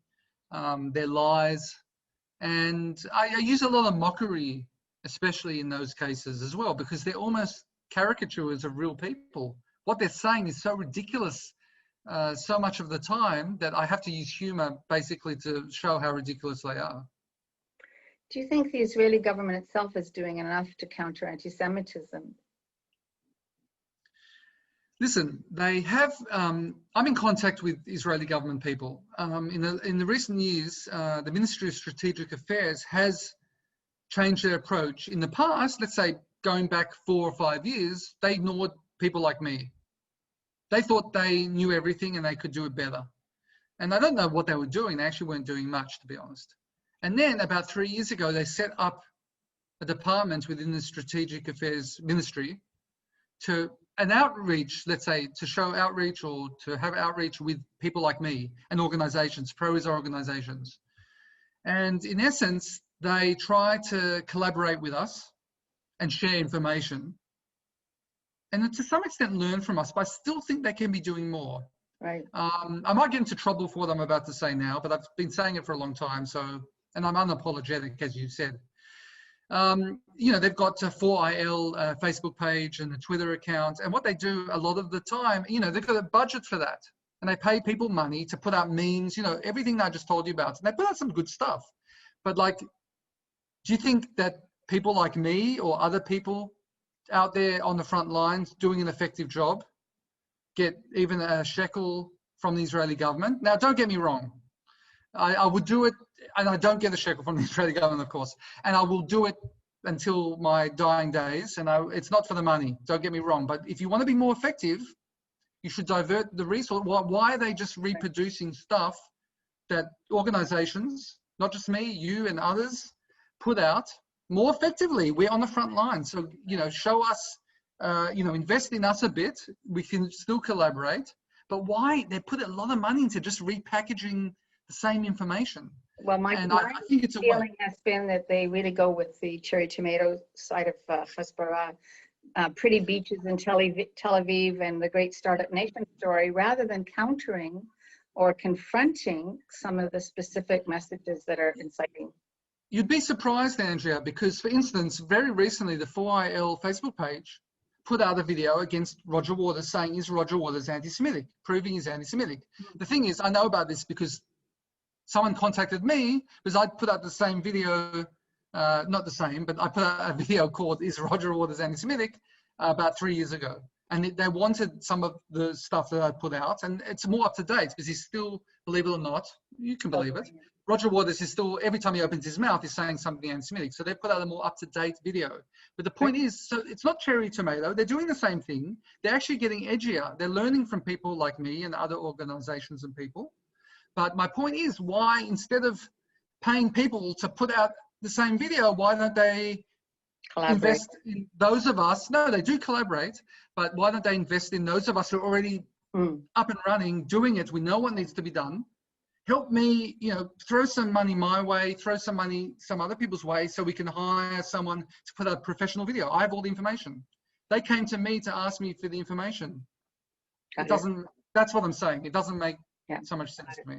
their lies, and I use a lot of mockery, especially in those cases as well, because they're almost caricatures of real people. What they're saying is so ridiculous so much of the time that I have to use humor basically to show how ridiculous they are. Do you think the Israeli government itself is doing enough to counter anti-Semitism? Listen, they have, I'm in contact with Israeli government people. In the recent years, the Ministry of Strategic Affairs has changed their approach. In the past, let's say going back 4 or 5 years, they ignored people like me. They thought they knew everything and they could do it better. And I don't know what they were doing. They actually weren't doing much, to be honest. And then about 3 years ago, they set up a department within the Strategic Affairs Ministry to an outreach, let's say, to show outreach or to have outreach with people like me and organizations, pro-Israel organizations. And in essence, they try to collaborate with us and share information. And to some extent learn from us, but I still think they can be doing more. Right. I might get into trouble for what I'm about to say now, but I've been saying it for a long time, and I'm unapologetic, as you said. You know, they've got a 4IL Facebook page and a Twitter account, and what they do a lot of the time, you know, they've got a budget for that, and they pay people money to put out memes, you know, everything that I just told you about, and they put out some good stuff. But like, do you think that people like me or other people out there on the front lines doing an effective job? get even a shekel from the Israeli government. Now, don't get me wrong. I would do it, and I don't get a shekel from the Israeli government, of course, and I will do it until my dying days, and it's not for the money, don't get me wrong, but if you want to be more effective, you should divert the resource. Why are they just reproducing stuff that organizations, not just me, you and others, put out more effectively? We're on the front line, so, show us, invest in us a bit, we can still collaborate, but why? They put a lot of money into just repackaging the same information. Well, my think it's a feeling has been that they really go with the cherry tomato side of Hasbara, pretty beaches in Tel Aviv and the great startup nation story, rather than countering or confronting some of the specific messages that are inciting. You'd be surprised, Andrea, because, for instance, very recently, the 4IL Facebook page put out a video against Roger Waters saying, is Roger Waters anti-Semitic, proving he's anti-Semitic. The thing is, I know about this because someone contacted me because I put out the same video, not the same, but I put out a video called Is Roger Waters Anti-Semitic about 3 years ago. And they wanted some of the stuff that I put out, and it's more up to date because he's still, believe it or not, you can believe it, Roger Waters is still, every time he opens his mouth, he's saying something anti-Semitic. So they put out a more up-to-date video. But the point is, so it's not cherry tomato. They're doing the same thing. They're actually getting edgier. They're learning from people like me and other organizations and people. But my point is, why, instead of paying people to put out the same video, why don't they invest in those of us? No, they do collaborate, but why don't they invest in those of us who are already up and running, doing it? We know what needs to be done. Help me, throw some money my way, throw some money some other people's way, so we can hire someone to put out a professional video. I have all the information. They came to me to ask me for the information. It doesn't, that's what I'm saying. It doesn't make so much sense to me.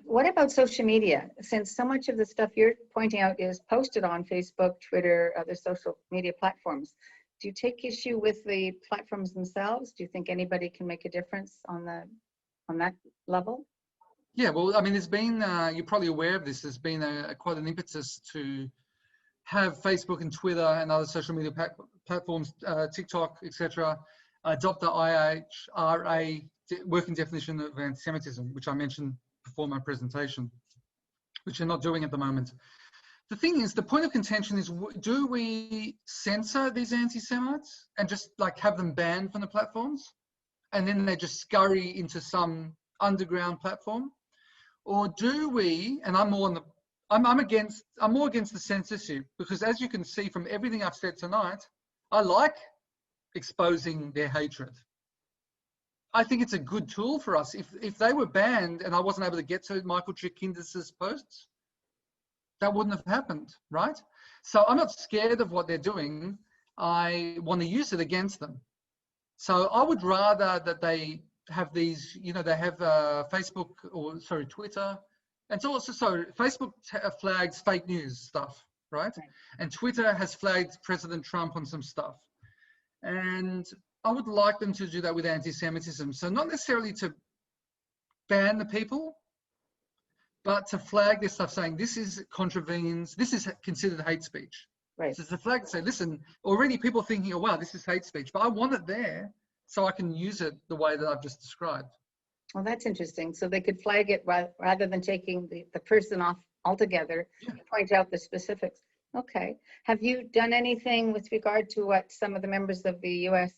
What about social media? Since so much of the stuff you're pointing out is posted on Facebook, Twitter, other social media platforms, do you take issue with the platforms themselves? Do you think anybody can make a difference on that level? Yeah, well, I mean, there's been, you're probably aware of this, there's been quite an impetus to have Facebook and Twitter and other social media platforms, TikTok, etc., adopt the IHRA working definition of anti-Semitism, which I mentioned before my presentation, which they're not doing at the moment. The thing is, the point of contention is, do we censor these anti-Semites and just like have them banned from the platforms, and then they just scurry into some underground platform? Or do we, and I'm more against the censorship, because as you can see from everything I've said tonight, I like exposing their hatred. I think it's a good tool for us. If they were banned and I wasn't able to get to Michael Chikindis' posts, that wouldn't have happened, right? So I'm not scared of what they're doing. I want to use it against them. So I would rather that they have these, they have Facebook, or sorry, Twitter. And so also, so Facebook flags fake news stuff, right? And Twitter has flagged President Trump on some stuff. And I would like them to do that with anti-Semitism. So not necessarily to ban the people, but to flag this stuff saying this is contravenes, this is considered hate speech. Right. So it's a flag to say, listen, already people thinking, oh, wow, this is hate speech, but I want it there so I can use it the way that I've just described. Well, that's interesting. So they could flag it rather than taking the person off altogether, point out the specifics. Okay. Have you done anything with regard to what some of the members of the U.S.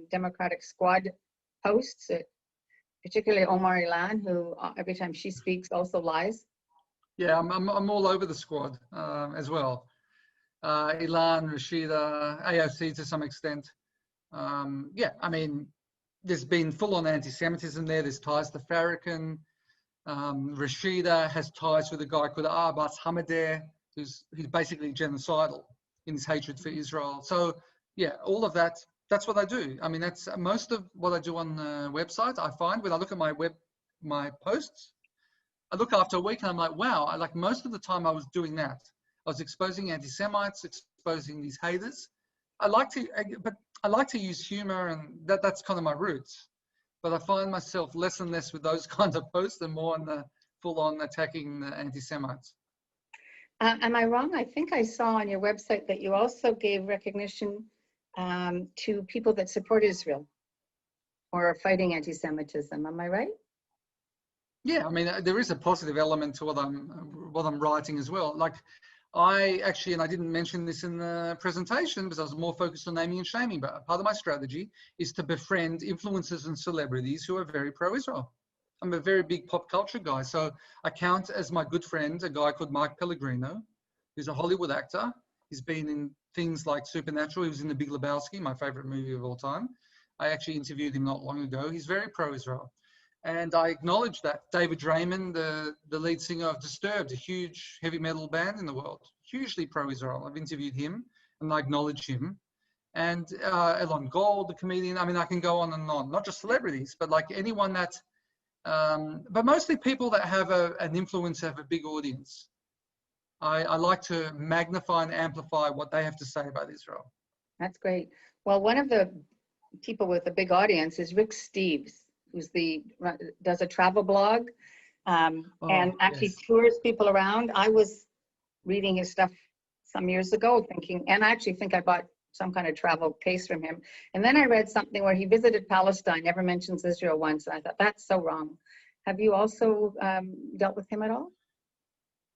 Democratic Squad posts, particularly Omar Ilan, who every time she speaks also lies? Yeah, I'm all over the squad as well. Ilan, Rashida, AOC to some extent. Yeah, I mean, there's been full-on anti-Semitism there. There's ties to Farrakhan. Rashida has ties with a guy called Abbas Hamadeh, who's basically genocidal in his hatred for Israel. So yeah, all of that, that's what I do. I mean, that's most of what I do on the website. I find when I look at my posts, I look after a week and I'm like, wow, like most of the time I was doing that. I was exposing anti-Semites, exposing these haters. I like to use humor, and that's kind of my roots. But I find myself less and less with those kinds of posts and more on the full-on attacking the anti-Semites. Am I wrong? I think I saw on your website that you also gave recognition to people that support Israel. or are fighting anti-Semitism. Am I right? Yeah, I mean, there is a positive element to what I'm writing as well. Like, I actually, and I didn't mention this in the presentation because I was more focused on naming and shaming, but part of my strategy is to befriend influencers and celebrities who are very pro-Israel. I'm a very big pop culture guy, so I count as my good friend a guy called Mike Pellegrino, who's a Hollywood actor. He's been in things like Supernatural. He was in The Big Lebowski, my favorite movie of all time. I actually interviewed him not long ago. He's very pro-Israel. And I acknowledge that. David Draymond, the lead singer of Disturbed, a huge heavy metal band in the world, hugely pro-Israel. I've interviewed him and I acknowledge him. And Elon Gold, the comedian. I mean, I can go on and on, not just celebrities, but like anyone that, but mostly people that have an influence, have a big audience. I like to magnify and amplify what they have to say about Israel. That's great. Well, one of the people with a big audience is Rick Steves, who's does a travel blog and actually tours people around. I was reading his stuff some years ago thinking, and I actually think I bought some kind of travel case from him. And then I read something where he visited Palestine, never mentions Israel once. And I thought, that's so wrong. Have you also dealt with him at all?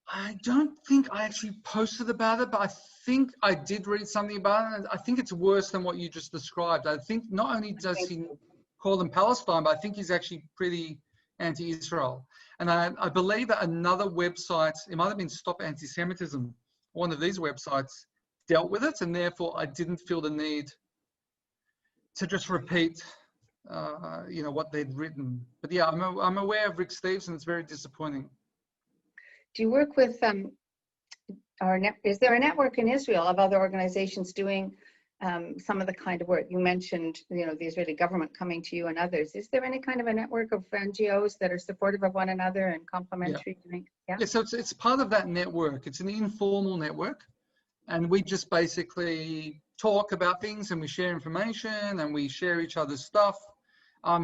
I don't think I actually posted about it, but I think I did read something about it. I think it's worse than what you just described. I think not only does he call them Palestine, but I think he's actually pretty anti-Israel. And I believe that another website, it might have been Stop Anti-Semitism, one of these websites dealt with it, and therefore I didn't feel the need to just repeat, what they'd written. But yeah, I'm aware of Rick Steves, and it's very disappointing. Do you work with, is there a network in Israel of other organizations doing some of the kind of work? You mentioned, the Israeli government coming to you and others. Is there any kind of a network of NGOs that are supportive of one another and complementary? Yeah, so it's part of that network. It's an informal network. And we just basically talk about things and we share information and we share each other's stuff.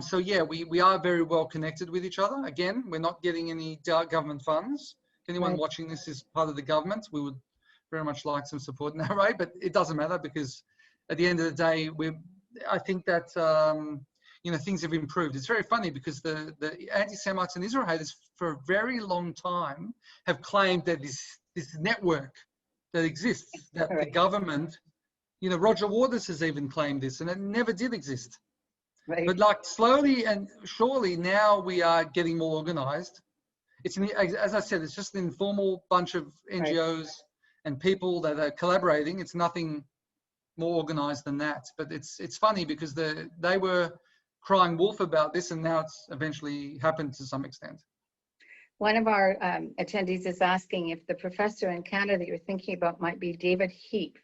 So yeah, we are very well connected with each other. Again, we're not getting any government funds. If anyone watching this is part of the government, we would very much like some support in that way, but it doesn't matter because at the end of the day, I think that, things have improved. It's very funny because the anti-Semites and Israel haters for a very long time have claimed that this network that exists, that the government, Roger Waters has even claimed this, and it never did exist. Right. But like slowly and surely now we are getting more organized. It's, as I said, it's just an informal bunch of NGOs and people that are collaborating. It's nothing more organized than that. But it's funny because they were crying wolf about this, and now it's eventually happened to some extent. One of our attendees is asking if the professor in Canada you're thinking about might be David Heap,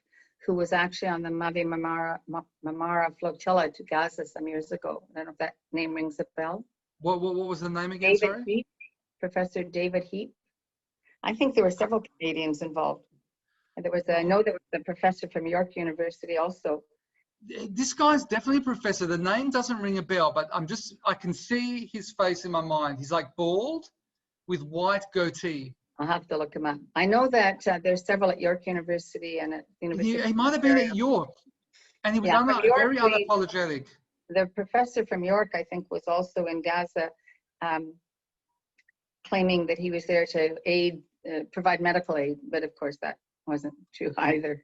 who was actually on the Mavi Marmara flotilla to Gaza some years ago. I don't know if that name rings a bell. What was the name again? David Heap, Professor David Heap. I think there were several Canadians involved. And I know there was a professor from York University also. This guy's definitely a professor. The name doesn't ring a bell, but I can see his face in my mind. He's like bald with white goatee. I'll have to look him up. I know that there's several at York University and at University. He might have been at York, and he was very unapologetic. The professor from York, I think, was also in Gaza, claiming that he was there to provide medical aid, but of course that wasn't true either.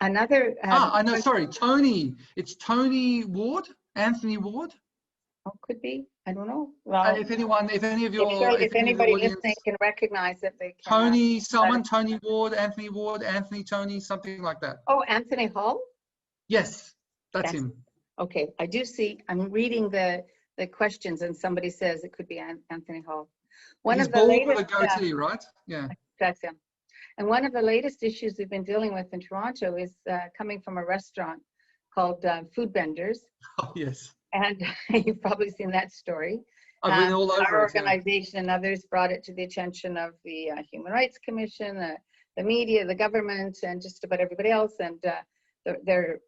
Another. I know. Sorry, Tony. It's Tony Ward, Anthony Ward. Oh, could be. I don't know. Well, if anybody listening can recognize it, they can. Tony Ward, Anthony Tony, something like that. Oh, Anthony Hall? Yes, that's him. Okay, I do see. I'm reading the questions, and somebody says it could be Anthony Hall. He's bald with a goatee, right? Yeah. That's him. And one of the latest issues we've been dealing with in Toronto is coming from a restaurant called Food Benders. Oh, yes. And you've probably seen that story. I've been all over our organization and others brought it to the attention of the Human Rights Commission, the media, the government, and just about everybody else, and their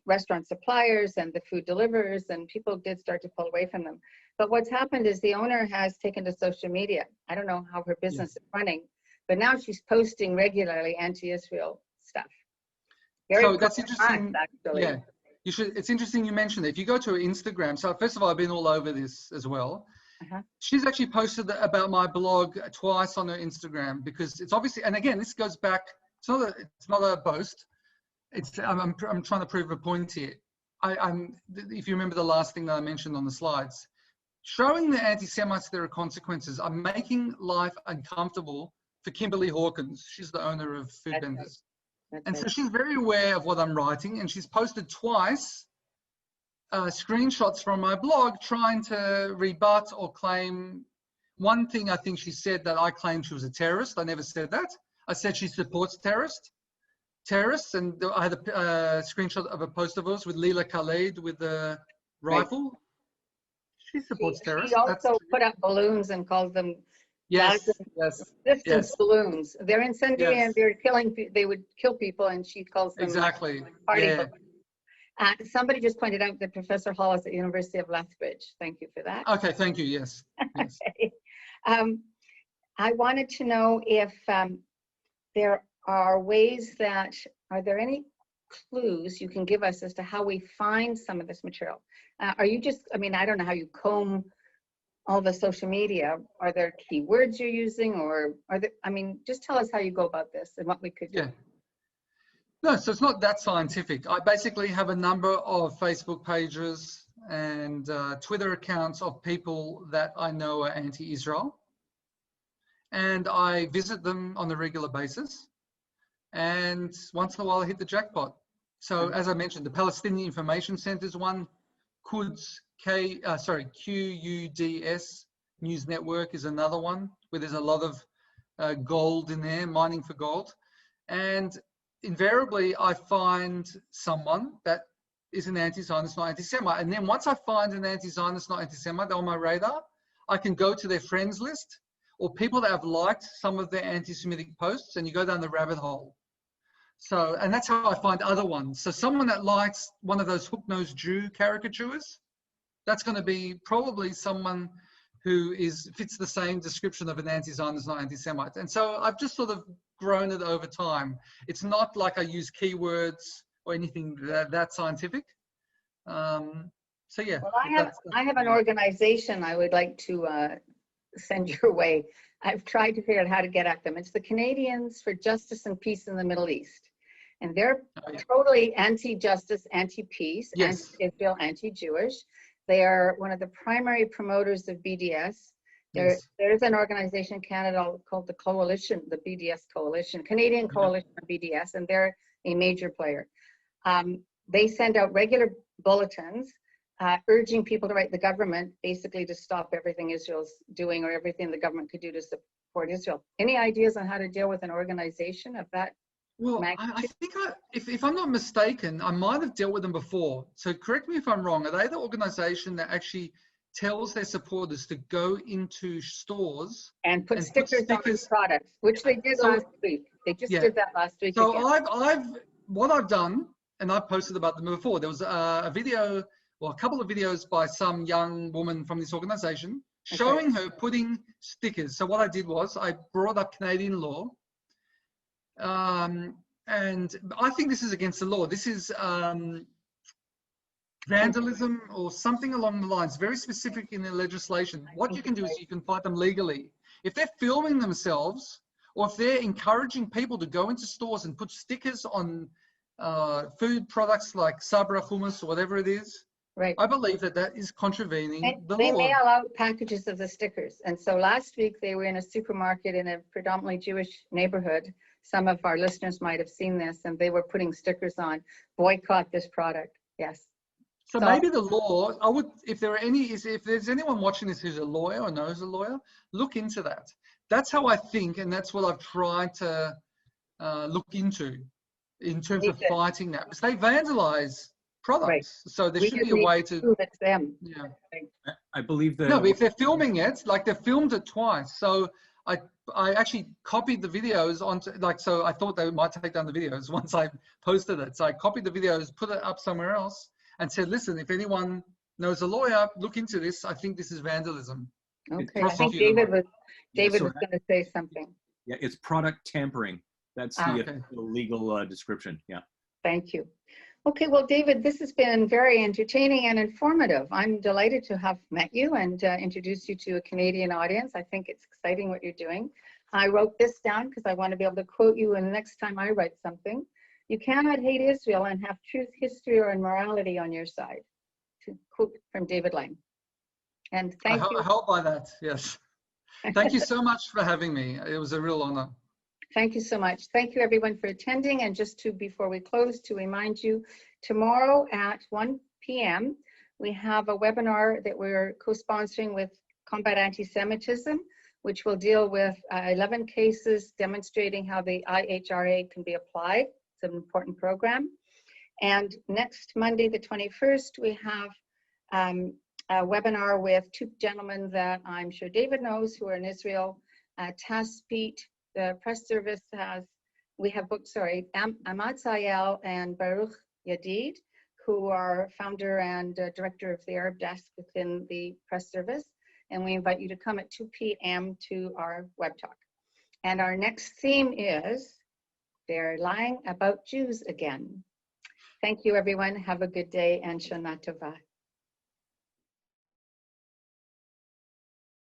restaurant suppliers and the food deliverers, and people did start to pull away from them. But what's happened is the owner has taken to social media. I don't know how her business is running, but now she's posting regularly anti-Israel stuff. So that's interesting. Actually. Yeah. you should. It's interesting you mentioned it. If you go to her Instagram, so first of all, I've been all over this as well. She's actually posted about my blog twice on her Instagram because it's obviously, and again, this goes back. It's not a boast. I'm trying to prove a point here. If you remember the last thing that I mentioned on the slides, showing the anti-Semites there are consequences. I'm making life uncomfortable for Kimberly Hawkins. She's the owner of Food Vendors. And so she's very aware of what I'm writing, and she's posted twice screenshots from my blog trying to rebut or claim. One thing I think she said that I claimed she was a terrorist. I never said that. I said she supports terrorists, and I had a screenshot of a poster of us with Leila Khaled with the rifle. She supports terrorists. She also put up balloons and calls them resistance balloons. They're incendiary and they're killing. They would kill people, and she calls them party balloons. Somebody just pointed out that Professor Hall is at the University of Lethbridge. Thank you for that. Okay, thank you. Yes. Okay. I wanted to know if there are ways that, are there any clues you can give us as to how we find some of this material? Are you just, I mean, I don't know how you comb all the social media. Are there keywords you're using, or are there, I mean, just tell us how you go about this and what we could do. No, so it's not that scientific. I basically have a number of Facebook pages and Twitter accounts of people that I know are anti-Israel. And I visit them on a regular basis. And once in a while I hit the jackpot. So as I mentioned, the Palestinian Information Center is one. QUDS News Network is another one, where there's a lot of gold in there, mining for gold. And invariably I find someone that is an anti-Zionist, not anti-Semite. And then once I find an anti-Zionist, not anti-Semite on my radar, I can go to their friends list or people that have liked some of their anti-Semitic posts, and you go down the rabbit hole. So, and that's how I find other ones. So someone that likes one of those hook-nosed Jew caricatures, that's going to be probably someone who fits the same description of an anti-Zionist, not anti-Semite. And so I've just sort of grown it over time. It's not like I use keywords or anything that scientific. So yeah. Well, I have an organization I would like to send your way. I've tried to figure out how to get at them. It's the Canadians for Justice and Peace in the Middle East. And they're totally anti-justice, anti-peace, anti-Israel, anti-Jewish. They are one of the primary promoters of BDS. There's an organization in Canada called the Coalition, the BDS Coalition, Canadian Coalition of BDS, and they're a major player. They send out regular bulletins urging people to write the government basically to stop everything Israel's doing or everything the government could do to support Israel. Any ideas on how to deal with an organization of that? Well, I think if I'm not mistaken, I might have dealt with them before. So correct me if I'm wrong. Are they the organization that actually tells their supporters to go into stores and put stickers on products, which they did last week. They just did that last week. So what I've done, and I've posted about them before. There was a video, well, a couple of videos by some young woman from this organization showing her putting stickers. So what I did was I brought up Canadian law. And I think this is against the law. This is vandalism or something along the lines, very specific in the legislation. What you can do is you can fight them legally. If they're filming themselves or if they're encouraging people to go into stores and put stickers on food products like sabra, hummus, or whatever it is, I believe that is contravening the law. They mail out packages of the stickers. And so last week they were in a supermarket in a predominantly Jewish neighborhood. Some of our listeners might have seen this, and they were putting stickers on, boycott this product. Yes. So maybe the law, I would, if there's anyone watching this who's a lawyer or knows a lawyer, look into that. That's how I think, and that's what I've tried to look into in terms of fighting that. Because they vandalize products. So there should be a way to it's them. Yeah. I believe that. No, but if they're filming it, like they filmed it twice. So I actually copied the videos onto, so I thought they might take down the videos once I posted it. So I copied the videos, put it up somewhere else, and said, listen, if anyone knows a lawyer, look into this. I think this is vandalism. Okay, I think David was going to say something. Yeah, it's product tampering. That's the legal description. Yeah. Thank you. Okay, well, David, this has been very entertaining and informative. I'm delighted to have met you and introduced you to a Canadian audience. I think it's exciting what you're doing. I wrote this down because I want to be able to quote you, and the next time I write something, you cannot hate Israel and have truth, history, or morality on your side. To quote from David Lange. And thank you. I hope by that, yes. Thank you so much for having me. It was a real honor. Thank you so much. Thank you everyone for attending. And just before we close, to remind you, tomorrow at 1 p.m., we have a webinar that we're co-sponsoring with Combat Anti-Semitism, which will deal with 11 cases demonstrating how the IHRA can be applied. It's an important program. And next Monday, the 21st, we have a webinar with two gentlemen that I'm sure David knows who are in Israel, Taspit. The press service we have booked, Ahmad Sayel and Baruch Yadid, who are founder and director of the Arab desk within the press service. And we invite you to come at 2 p.m. to our web talk. And our next theme is, they're lying about Jews again. Thank you, everyone. Have a good day and Shana Tova.